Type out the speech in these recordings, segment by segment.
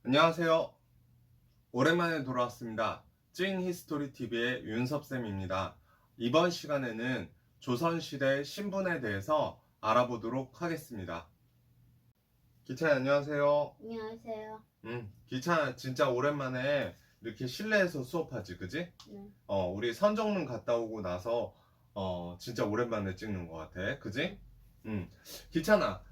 안녕하세요. 오랜만에 돌아왔습니다. 찡 히스토리 TV의 윤섭쌤입니다. 이번 시간에는 조선시대 신분에 대해서 알아보도록 하겠습니다. 기찬 안녕하세요. 안녕하세요. 기찬 진짜 오랜만에 이렇게 실내에서 수업하지, 그지? 네. 우리 선정문 갔다 오고 나서 진짜 오랜만에 찍는 것 같아, 그지? 기찬아,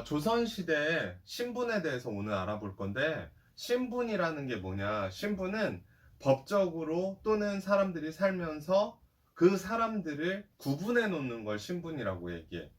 조선시대 신분에 대해서 오늘 알아볼 건데, 신분이라는 게 뭐냐? 신분은 법적으로 또는 사람들이 살면서 그 사람들을 구분해 놓는 걸 신분이라고 얘기해.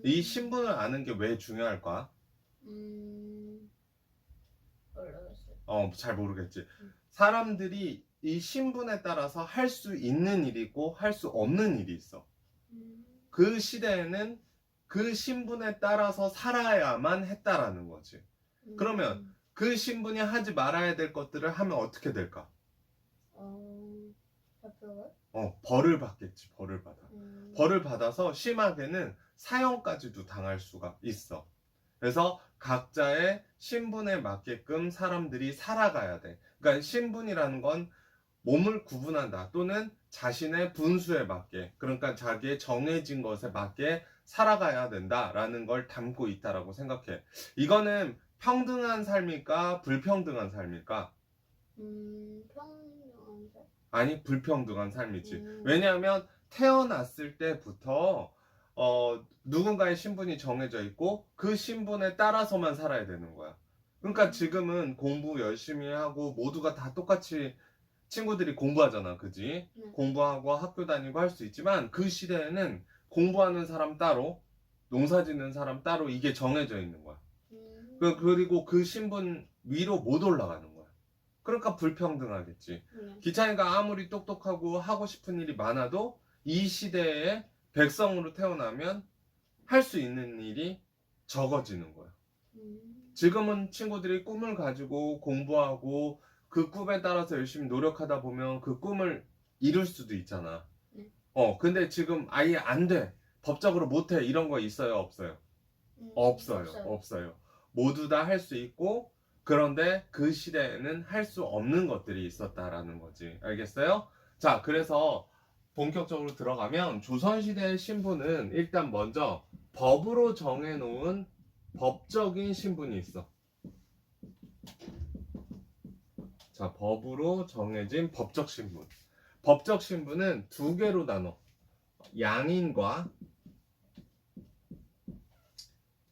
이 신분을 아는 게 왜 중요할까? 모르겠어요. 잘 모르겠지. 음. 사람들이 이 신분에 따라서 할 수 있는 일이 있고 할 수 없는 일이 있어. 그 시대에는 그 신분에 따라서 살아야만 했다라는 거지. 그러면 그 신분이 하지 말아야 될 것들을 하면 어떻게 될까? 잡혀가요? 벌을 받겠지. 벌을 받아. 벌을 받아서 심하게는 사형까지도 당할 수가 있어. 그래서 각자의 신분에 맞게끔 사람들이 살아가야 돼. 그러니까 신분이라는 건 몸을 구분한다 또는 자신의 분수에 맞게, 그러니까 자기의 정해진 것에 맞게 살아가야 된다라는 걸 담고 있다라고 생각해. 이거는 평등한 삶일까 불평등한 삶일까? 평등한 살? 아니, 불평등한 삶이지. 음. 왜냐하면 태어났을 때부터 누군가의 신분이 정해져 있고 그 신분에 따라서만 살아야 되는 거야. 그러니까 지금은 공부 열심히 하고 모두가 다 똑같이 친구들이 공부하잖아, 그지? 네. 공부하고 학교 다니고 할 수 있지만 그 시대에는 공부하는 사람 따로, 농사 짓는 사람 따로 이게 정해져 있는 거야. 그리고 그 신분 위로 못 올라가는 거야. 그러니까 불평등하겠지. 기찬이가 아무리 똑똑하고 하고 싶은 일이 많아도 이 시대에 백성으로 태어나면 할 수 있는 일이 적어지는 거야. 지금은 친구들이 꿈을 가지고 공부하고 그 꿈에 따라서 열심히 노력하다 보면 그 꿈을 이룰 수도 있잖아. 네. 근데 지금 아예 안 돼. 법적으로 못 해. 이런 거 있어요, 없어요? 없어요. 모두 다 할 수 있고, 그런데 그 시대에는 할 수 없는 것들이 있었다라는 거지. 알겠어요? 자, 그래서 본격적으로 들어가면 조선시대의 신분은 일단 먼저 법으로 정해놓은 법적인 신분이 있어. 자, 법으로 정해진 법적 신분. 법적 신분은 두 개로 나눠. 양인과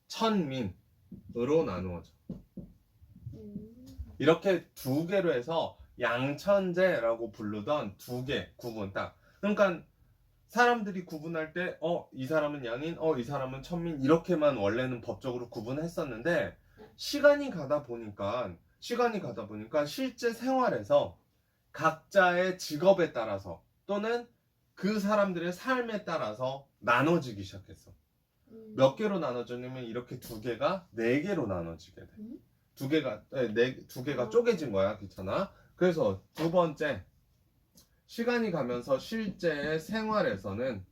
천민으로 나누어져. 이렇게 두 개로 해서 양천제라고 부르던 두 개 구분 딱. 그러니까 사람들이 구분할 때, 이 사람은 양인, 이 사람은 천민, 이렇게만 원래는 법적으로 구분했었는데, 시간이 가다 보니까 실제 생활에서 각자의 직업에 따라서 또는 그 사람들의 삶에 따라서 나눠지기 시작했어. 몇 개로 나눠졌냐면 이렇게 두 개가 네 개로 나눠지게 돼. 두 개가 쪼개진 거야, 귀찮아. 그래서 두 번째, 시간이 가면서 실제 생활에서는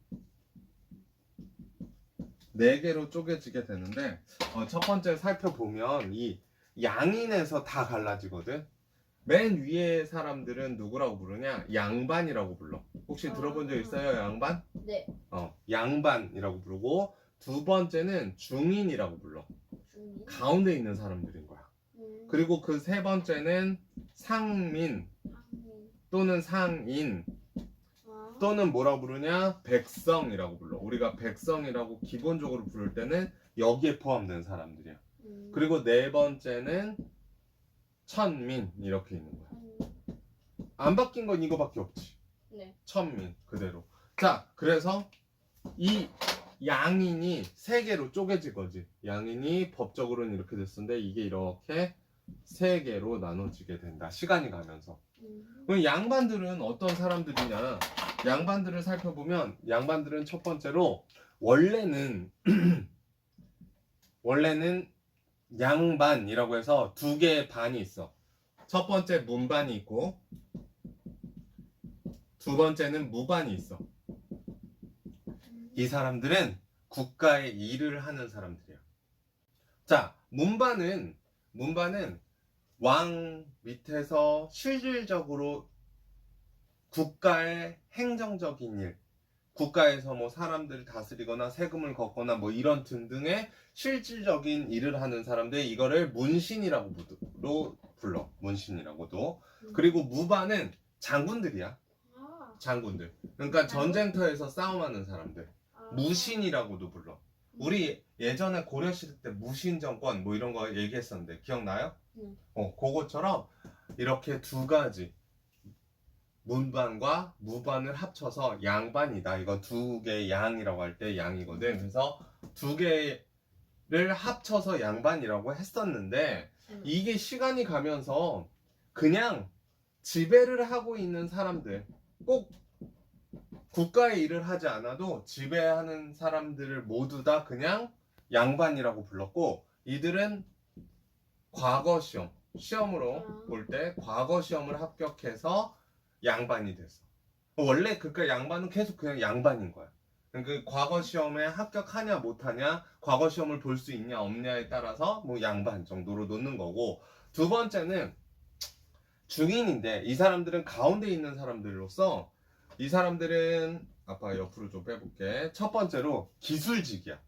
네 개로 쪼개지게 되는데, 첫 번째 살펴보면 이 양인에서 다 갈라지거든. 맨 위에 사람들은 누구라고 부르냐? 양반이라고 불러. 혹시 들어본 적 있어요, 양반? 네. 양반이라고 부르고, 두 번째는 중인이라고 불러. 가운데 있는 사람들인 거야. 그리고 그 세 번째는 상민 또는 상인 또는 뭐라고 부르냐? 백성이라고 불러. 우리가 백성이라고 기본적으로 부를 때는 여기에 포함된 사람들이야. 그리고 네 번째는 천민 이렇게 있는 거야. 안 바뀐 건 이거밖에 없지. 네. 천민 그대로. 자, 그래서 이 양인이 세 개로 쪼개질 거지. 양인이 법적으로는 이렇게 됐었는데 이게 이렇게 세 개로 나눠지게 된다. 시간이 가면서. 그럼 양반들은 어떤 사람들이냐? 양반들을 살펴보면 양반들은 첫 번째로 원래는 양반이라고 해서 두 개의 반이 있어. 첫 번째 문반이 있고 두 번째는 무반이 있어. 이 사람들은 국가의 일을 하는 사람들이야. 자, 문반은 왕 밑에서 실질적으로 국가의 행정적인 일, 국가에서 뭐 사람들을 다스리거나 세금을 걷거나 뭐 이런 등등의 실질적인 일을 하는 사람들, 이거를 문신이라고 불러. 문신이라고도. 그리고 무반은 장군들이야. 아. 장군들. 그러니까 전쟁터에서 싸움하는 사람들. 아. 무신이라고도 불러. 우리 예전에 고려시대 때 무신정권 뭐 이런 거 얘기했었는데 기억나요? 그것처럼 이렇게 두 가지, 문반과 무반을 합쳐서 양반이다. 이거 두 개의 양이라고 할 때 양이거든. 그래서 두 개를 합쳐서 양반이라고 했었는데 이게 시간이 가면서 그냥 지배를 하고 있는 사람들, 꼭 국가의 일을 하지 않아도 지배하는 사람들을 모두 다 그냥 양반이라고 불렀고, 이들은 과거 시험으로 볼 때 과거 시험을 합격해서 양반이 됐어. 원래 그러니까 양반은 계속 그냥 양반인 거야. 그 과거 시험에 합격하냐 못하냐, 과거 시험을 볼 수 있냐 없냐에 따라서 뭐 양반 정도로 놓는 거고, 두 번째는 중인인데 이 사람들은 가운데 있는 사람들로서, 이 사람들은 아빠 옆으로 좀 빼볼게. 첫 번째로 기술직이야.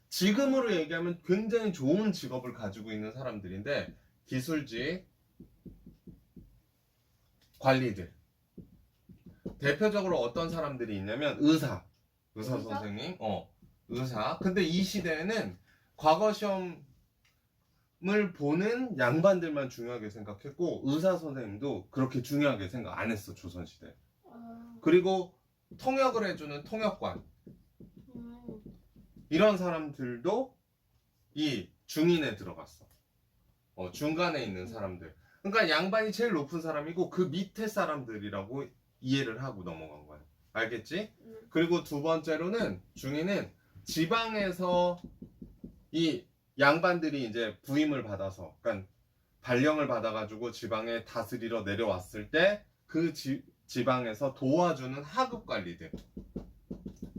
지금으로 얘기하면 굉장히 좋은 직업을 가지고 있는 사람들인데, 기술직 관리들. 대표적으로 어떤 사람들이 있냐면 의사 선생님, 의사. 근데 이 시대에는 과거 시험을 보는 양반들만 중요하게 생각했고, 의사 선생님도 그렇게 중요하게 생각 안 했어, 조선시대. 그리고 통역을 해주는 통역관, 이런 사람들도 이 중인에 들어갔어. 중간에 있는 사람들. 그러니까 양반이 제일 높은 사람이고 그 밑에 사람들이라고 이해를 하고 넘어간 거야. 알겠지? 그리고 두 번째로는 중인은 지방에서 이 양반들이 이제 부임을 받아서, 그러니까 발령을 받아가지고 지방에 다스리러 내려왔을 때 그 지방에서 도와주는 하급 관리들,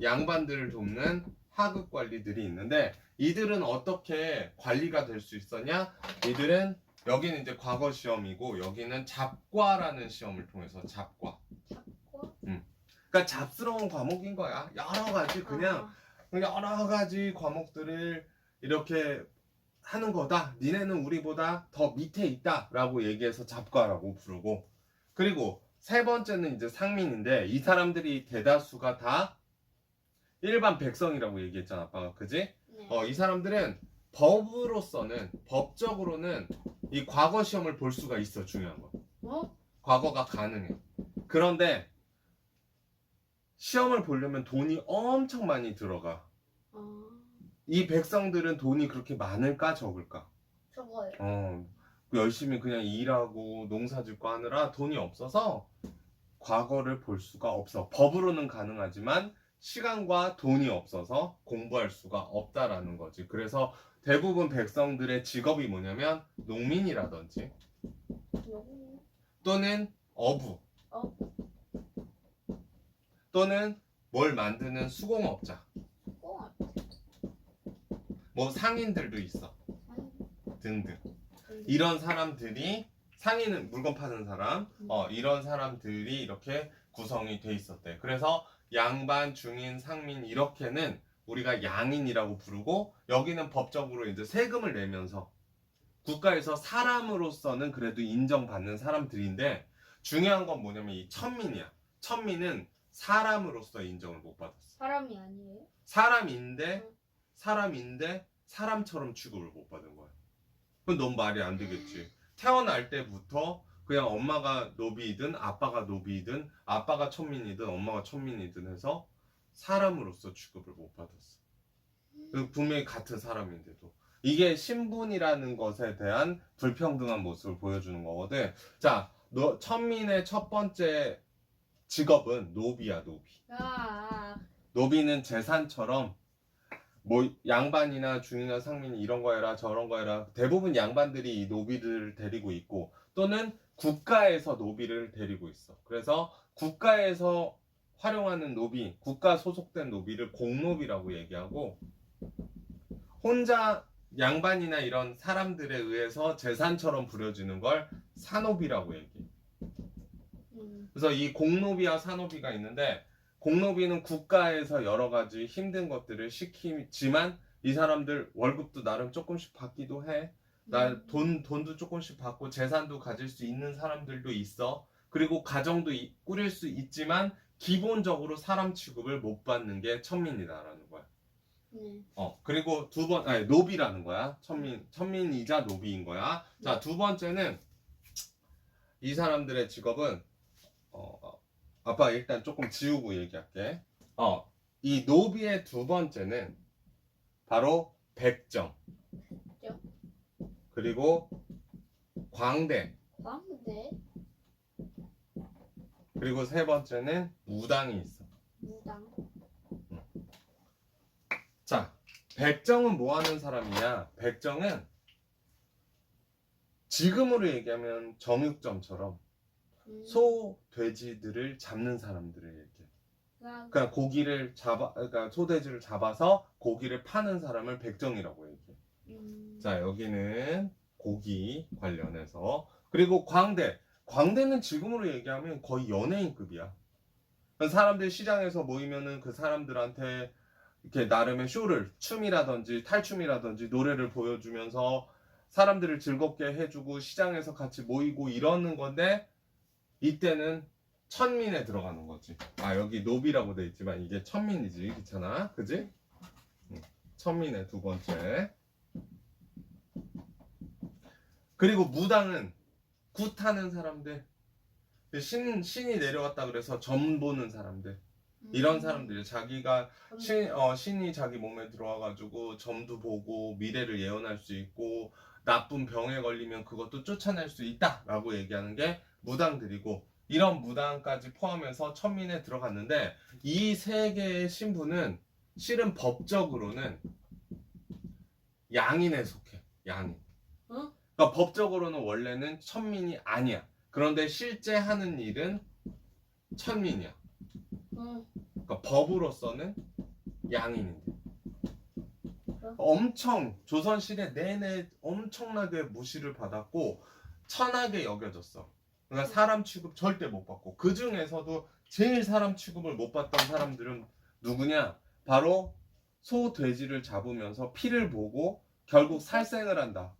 양반들을 돕는 하급 관리들이 있는데, 이들은 어떻게 관리가 될 수 있었냐? 이들은, 여기는 이제 과거 시험이고 여기는 잡과라는 시험을 통해서 잡과. 그러니까 잡스러운 과목인 거야. 여러 가지 그냥 여러 가지 과목들을 이렇게 하는 거다. 니네는 우리보다 더 밑에 있다라고 얘기해서 잡과라고 부르고, 그리고 세 번째는 이제 상민인데, 이 사람들이 대다수가 다 일반 백성이라고 얘기했잖아, 아빠가. 그지? 이 사람들은 법적으로는 이 과거 시험을 볼 수가 있어. 중요한 거. 과거가 가능해. 그런데 시험을 보려면 돈이 엄청 많이 들어가. 이 백성들은 돈이 그렇게 많을까 적을까? 적어요. 열심히 그냥 일하고 농사 짓고 하느라 돈이 없어서 과거를 볼 수가 없어. 법으로는 가능하지만 시간과 돈이 없어서 공부할 수가 없다라는 거지. 그래서 대부분 백성들의 직업이 뭐냐면 농민이라든지 또는 어부 또는 뭘 만드는 수공업자, 뭐 상인들도 있어 등등. 이런 사람들이, 상인은 물건 파는 사람, 이런 사람들이 이렇게 구성이 돼 있었대. 그래서 양반, 중인, 상민 이렇게는 우리가 양인이라고 부르고, 여기는 법적으로 이제 세금을 내면서 국가에서 사람으로서는 그래도 인정받는 사람들인데, 중요한 건 뭐냐면 이 천민이야. 천민은 사람으로서 인정을 못 받았어. 사람이 아니에요? 사람인데 사람처럼 취급을 못 받은 거야. 그건 너무 말이 안 되겠지. 태어날 때부터 그냥 엄마가 노비이든 아빠가 노비이든 아빠가 천민이든 엄마가 천민이든 해서 사람으로서 취급을 못 받았어. 분명히 같은 사람인데도. 이게 신분이라는 것에 대한 불평등한 모습을 보여주는 거거든. 자, 천민의 첫 번째 직업은 노비야, 노비. 노비는 재산처럼 뭐 양반이나 중이나 상민이 이런 거 해라 저런 거 해라, 대부분 양반들이 이 노비들을 데리고 있고, 또는 국가에서 노비를 데리고 있어. 그래서 국가에서 활용하는 노비, 국가 소속된 노비를 공노비라고 얘기하고, 혼자 양반이나 이런 사람들에 의해서 재산처럼 부려지는 걸 산업이라고 얘기해. 그래서 이 공노비와 산업이가 있는데, 공노비는 국가에서 여러 가지 힘든 것들을 시키지만 이 사람들 월급도 나름 조금씩 받기도 해. 돈도 조금씩 받고 재산도 가질 수 있는 사람들도 있어. 그리고 가정도 꾸릴 수 있지만 기본적으로 사람 취급을 못 받는 게 천민이다라는 거야. 그리고 노비라는 거야. 천민이자 노비인 거야. 자, 두 번째는 이 사람들의 직업은 아빠 일단 조금 지우고 얘기할게. 이 노비의 두 번째는 바로 백정. 그리고 광대. 광대? 그리고 세 번째는 무당이 있어. 무당. 자, 백정은 뭐 하는 사람이냐? 백정은 지금으로 얘기하면 정육점처럼 소, 돼지들을 잡는 사람들을 얘기해. 그러니까 그러니까 소돼지를 잡아서 고기를 파는 사람을 백정이라고 얘기해. 자, 여기는 고기 관련해서. 그리고 광대는 지금으로 얘기하면 거의 연예인급이야. 사람들 시장에서 모이면은 그 사람들한테 이렇게 나름의 쇼를, 춤이라든지 탈춤이라든지 노래를 보여주면서 사람들을 즐겁게 해주고 시장에서 같이 모이고 이러는 건데, 이때는 천민에 들어가는 거지. 여기 노비라고 돼 있지만 이게 천민이지. 귀찮아, 그지? 천민의 두 번째. 그리고 무당은 굿하는 사람들, 신이 내려왔다 그래서 점 보는 사람들, 이런 사람들이 자기가 신이 자기 몸에 들어와가지고 점도 보고 미래를 예언할 수 있고 나쁜 병에 걸리면 그것도 쫓아낼 수 있다라고 얘기하는 게 무당들이고, 이런 무당까지 포함해서 천민에 들어갔는데, 이 세 개의 신분은 실은 법적으로는 양인에 속해. 양인. 그러니까 법적으로는 원래는 천민이 아니야. 그런데 실제 하는 일은 천민이야. 그러니까 법으로서는 양인인데. 엄청 조선시대 내내 엄청나게 무시를 받았고 천하게 여겨졌어. 그러니까 사람 취급 절대 못 받고, 그 중에서도 제일 사람 취급을 못 받던 사람들은 누구냐? 바로 소, 돼지를 잡으면서 피를 보고 결국 살생을 한다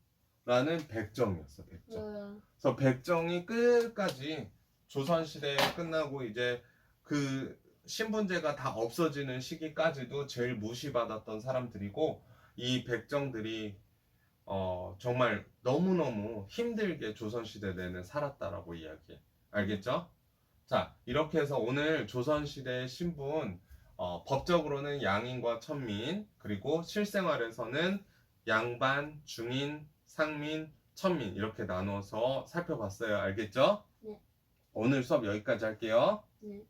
라는 백정이었어. 백정. 그래서 백정이 끝까지 조선시대 끝나고 이제 그 신분제가 다 없어지는 시기까지도 제일 무시받았던 사람들이고, 이 백정들이 정말 너무너무 힘들게 조선시대 내내 살았다라고 이야기해. 알겠죠? 자, 이렇게 해서 오늘 조선시대의 신분, 법적으로는 양인과 천민, 그리고 실생활에서는 양반, 중인, 상민, 천민 이렇게 나눠서 살펴봤어요. 알겠죠? 네. 오늘 수업 여기까지 할게요. 네.